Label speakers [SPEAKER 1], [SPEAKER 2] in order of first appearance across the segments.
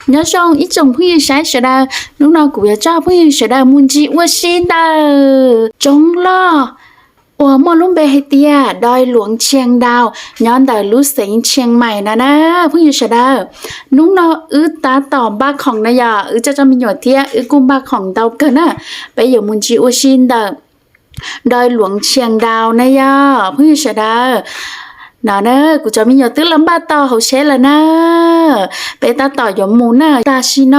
[SPEAKER 1] nhớ xong ít chồng phương sáng sẽ đa lúc nào cũng cho phương sẽ đa muốn chị qua xin đa chống lo 我莫龙贝黑地啊，ได้หลวงเชียงดาวย้อนแต่รู้เสียงเชียงใหม่นะผู้อยู่เฉดานุ้งนอตาต่อบ้าของนายาจะมีหยดเทียกุมบ้าของเตาเกินไปอยู่มุนจิอุชินเดอได้หลวงเชียงดาวนายาผู้อยู่เฉดาnào nè,กูจะมีอยู่ตื้อลำบากต่อเขาเช่ละนะไปตาต่อยมูน่ะตาชิโน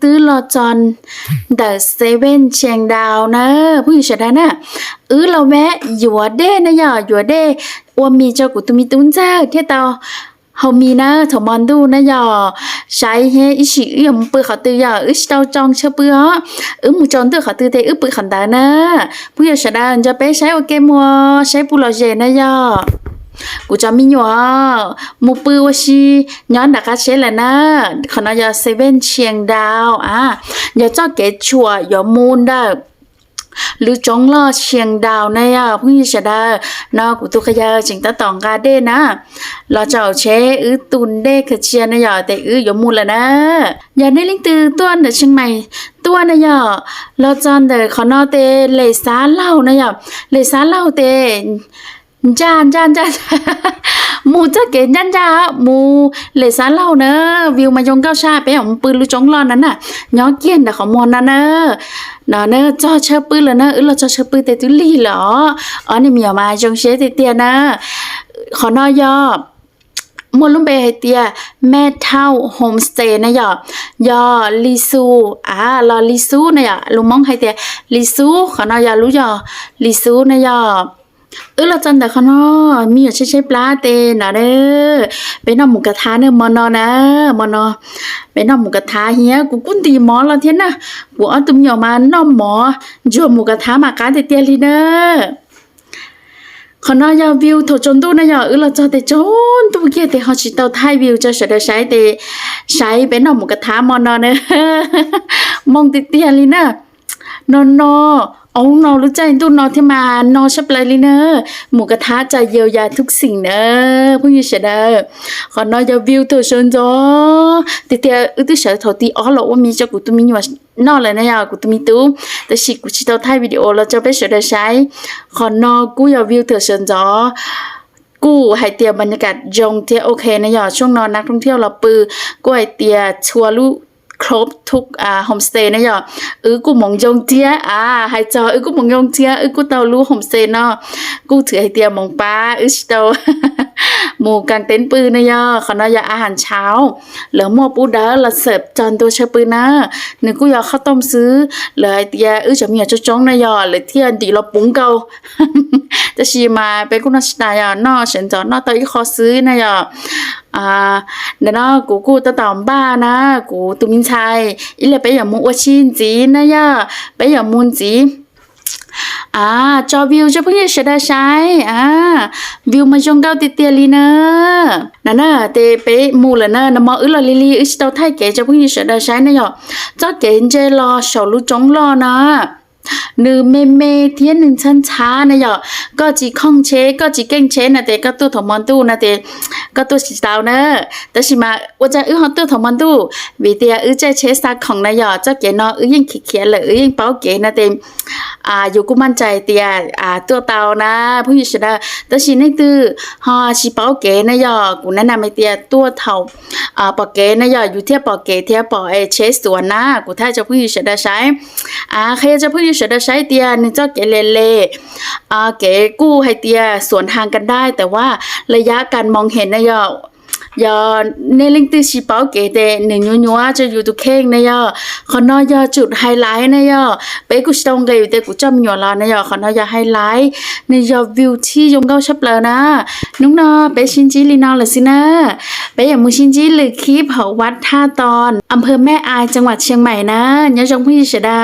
[SPEAKER 1] ตื้อรอจอนเดอะเซเว่นเชียงดาวนะผู้หญิงเฉดานะเราแวะอยู่เด้นะย่ออยู่เด้ว่ามีเจ้ากูตุมีตุ้นเจ้าเที่ยวต่อเขามีนะถมอนดูนะย่อใช้เฮอิชิยมปืนเขาตื้อย่อเจ้าจองเชื่อปืนมูจอนตื้อเขาตื้อเตปืนขันตานะผู้หญิงเฉดาจะไปใช้โอเคมัวใช้ปูหล่อเจนะย่อกูจะมีอยู่มูปือว่าชีย้อนดักเชลนะขณะยาเซเว่นเชียงดาวอย่าเจ้าเกจชัวอย่ามูนได้หรือจงล่อเชียงดาวเนี่ยผู้หญิงเฉดานอกูตุขยาจิงตาตองกาเด้นะเราเจ้าเชตุนเด้ขเชียนเนี่ยแต่อย่ามูนละนะอย่าได้ลิงตือตัวเดเชียงใหม่ตัวเนี่ยเราจอนเดขอนอเตเลสาเล่าเนี่ยเลสาเล่าเตจานมูจะเก่งจ้ามูเลสาเล่าเนอะวิวมายงเก้าชาไปของปืนลูกจงรอนนั้นน่ะย้อเกี้ยนแต่ของมอนนั่นเนอะเนอะจ่อเชื่อปืนเลยเนอะเราจะเชื่อปืนแต่ตุลี่เหรอนี่มีออกมาจงเชเตียนะขอนอยอมูลุงเบเฮเตียแม่เท่าโฮมสเตย์นะยอลิซูรอลิซูนะลุงมองให้เตียลิซูขอนอยอรู้ยอลิซูนะยอเราจันแต่เขาเนาะมีอยู่ใช้ปลาเตนะเด้อเป็นน้ำหมูกระทะเนี่ยมอนนะมอนเป็นน้ำหมูกระทะเฮียกูกุ้นตีหมอเราเทียนนะกูเอาตุ้มหยอมาน้ำหมอจวบหมูกระทะมาการเตียลีเนอเขาเนาะยาวิวถจนตู้นะยาเราจะแต่จนตู้เกี่ยแต่เขาชิดเตาไทยวิวจะเสด็จใช้แต่ใช้เป็นน้ำหมูกระทะมอนเนอะมองเตียลีเนอะนอนอรู้ใจตู้นอที่มานอชับเลยเนอะหมูกระทะจะเยียวยาทุกสิ่งเนอะผู้หญิงเฉดขอนอยาวิวเธอชนจ้อเตียตู้เฉดถอตีอ๋อหรอว่ามีเจ้ากูตุ้มีอยู่นอเลยนะยากูตุ้มีตู้แต่สิกูชิดเอาถ่ายวิดีโอเราจะไปเฉดใช้ขอนอกูยาวิวเธอชนจ้อกูให้เตียบรรยากาศยงเตียโอเคนะยาช่วงนอนนักท่องเที่ยวเราปือกูให้เตียชัวลูครบทุกโฮมสเตย์นะยอกูมองยงเจียให้จอกูมองยงเจียกูเตารู้โฮมสเตย์เนาะกูถือให้เตียมองป้าสเตาหมู่กางเต็นท์ปืนนะยอขอนอยาอาหารเช้าเหลือหม้อปูดาละเสิร์ฟจานตัวเชปืนนะหนึ่งกูอยากข้าวต้มซื้อเลยเตียจะมีจะจ้องนะยอเลยเที่ยนดีเราปุ้งเกาจะชีมาเป็นกุนัสตายนอฉันจอนอตอีขอซื้อนะยอเดี๋ยวนะกูตะต่อมบ้านะกูตุมินชัยอีเลยไปอย่างมุวชินจีนะย่าไปอย่างมุนจีจอวิวจะเพิ่งจะเสด็จใช้วิวมาจงเก้าติเตียลีเนอนั่นน่ะเตไปมูเลยเนอะน้ำมอลลิลีสเตาไทยเก๋จะเพิ่งจะเสด็จใช้นะย่อจ้าเก๋เจรอชอลูจงรอนะnữ mê thiên nữ chân cha này giờ có chỉ không chế có chỉ kinh chế này thì có tu thổ mòn tu này thì có tu chỉ tao nữaแต่สิมาว่าจะhọ tu thổ mòn tu vì thìจะchế saของnày giờ chắc cái nóยังขี้เลยยังเป้าเก๋นะthìอยู่กูมั่นใจเตียตัวเตานะผู้หญิงนะแต่สินี่คือสิเป้าเก๋นะgiờกูแนะนำไอ้เตียตัวเท่าปอเก๋นะgiờอยู่เทียบปอเก๋เทียบปอเชสส่วนนะกูถ้าจะผู้หญิงจะใช้ใครจะผู้หญิงจะใช้เตียนี่เจ้าเก๋เล่เก๋กู้ให้เตียสวนทางกันได้แต่ว่าระยะการมองเห็นนะอย่าในลิงก์สีเป้าเก๋แต่หนึ่งยัวจะอยู่ตุเข่งนะขอนอยจุดไฮไลท์นะไปกูจะต้องเกยแต่กูจำยัวแล้วนะขอนอยไฮไลท์ในวิวที่ยงเก้าชับเลยนะนุ๊กนอไปชินจีลีนอเลยสินะไปอย่างมูชินจีหรือคลิปวัดท่าตอนอำเภอแม่อายจังหวัดเชียงใหม่นะยะจงพี่เสดา